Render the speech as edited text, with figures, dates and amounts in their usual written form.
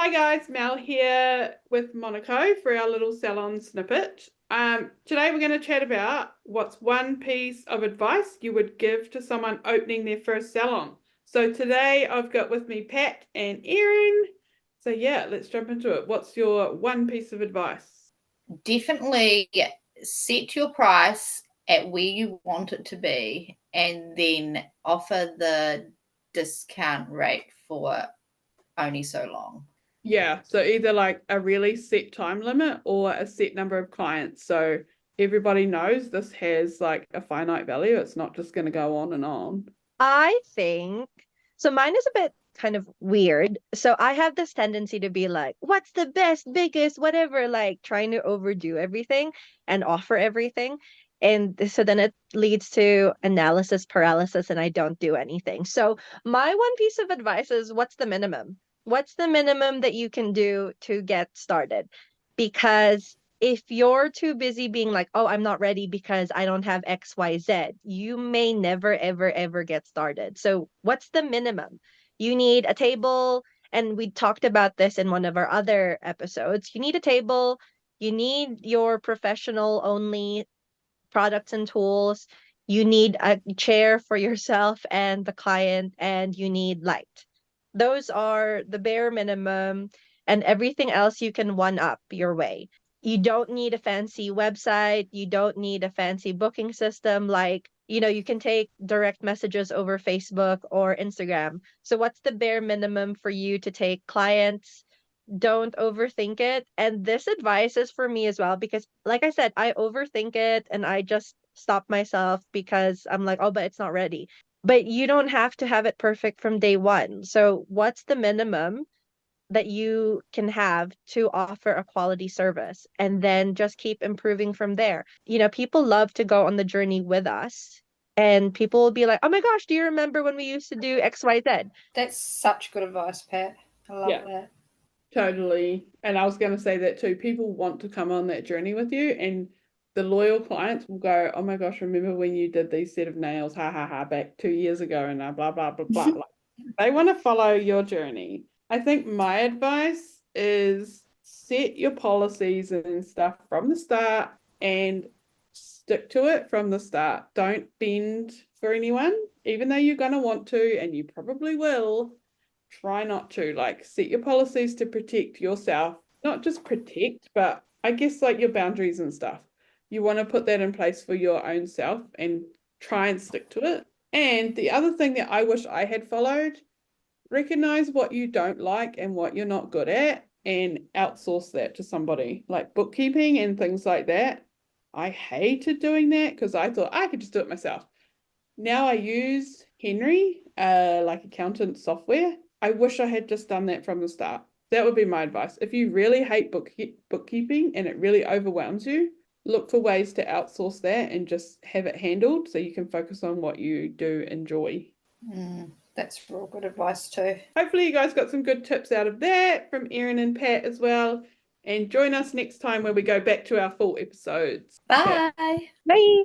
Hi guys, Mel here with Monaco for our little salon snippet. Today we're going to chat about what's one piece of advice you would give to someone opening their first salon. So today I've got with me Pat and Erin. So yeah, let's jump into it. What's your one piece of advice? Definitely set your price at where you want it to be and then offer the discount rate for only so long. Yeah, so either like a really set time limit or a set number of clients. So everybody knows this has like a finite value. It's not just going to go on and on. I think so. Mine is a bit kind of weird. So I have this tendency to be like, what's the best, biggest, whatever, like trying to overdo everything and offer everything. And so then it leads to analysis paralysis and I don't do anything. So my one piece of advice is what's the minimum? What's the minimum that you can do to get started? Because if you're too busy being like, oh, I'm not ready because I don't have XYZ, you may never, ever, ever get started. So, what's the minimum? You need a table, and we talked about this in one of our other episodes. You need a table, you need your professional only products and tools, you need a chair for yourself and the client, and you need light. Those are the bare minimum, and everything else you can one up your way. You don't need a fancy website, you don't need a fancy booking system. Like, you can take direct messages over Facebook or Instagram. So, what's the bare minimum for you to take clients? Don't overthink it. And this advice is for me as well, because like I said, I overthink it and I just stop myself because I'm like, oh, but it's not ready. But you don't have to have it perfect from day one. So what's the minimum that you can have to offer a quality service? And then just keep improving from there. People love to go on the journey with us. And people will be like, oh my gosh, do you remember when we used to do XYZ? That's such good advice, Pat. I love Yeah. that. Totally. And I was going to say that too. People want to come on that journey with you, and the loyal clients will go, oh my gosh, remember when you did these set of nails, ha ha ha, back 2 years ago, and blah, blah, blah, blah. Like, they want to follow your journey. I think my advice is set your policies and stuff from the start and stick to it from the start. Don't bend for anyone, even though you're going to want to, and you probably will. Try not to. Like, set your policies to protect yourself, not just protect, but I guess like your boundaries and stuff. You want to put that in place for your own self and try and stick to it. And the other thing that I wish I had followed, recognize what you don't like and what you're not good at and outsource that to somebody, like bookkeeping and things like that. I hated doing that because I thought I could just do it myself. Now I use Henry, like accountant software. I wish I had just done that from the start. That would be my advice. If you really hate bookkeeping and it really overwhelms you, look for ways to outsource that and just have it handled so you can focus on what you do enjoy. That's real good advice too. Hopefully, you guys got some good tips out of that from Erin and Pat as well. And join us next time where we go back to our full episodes. Okay. Bye. Bye.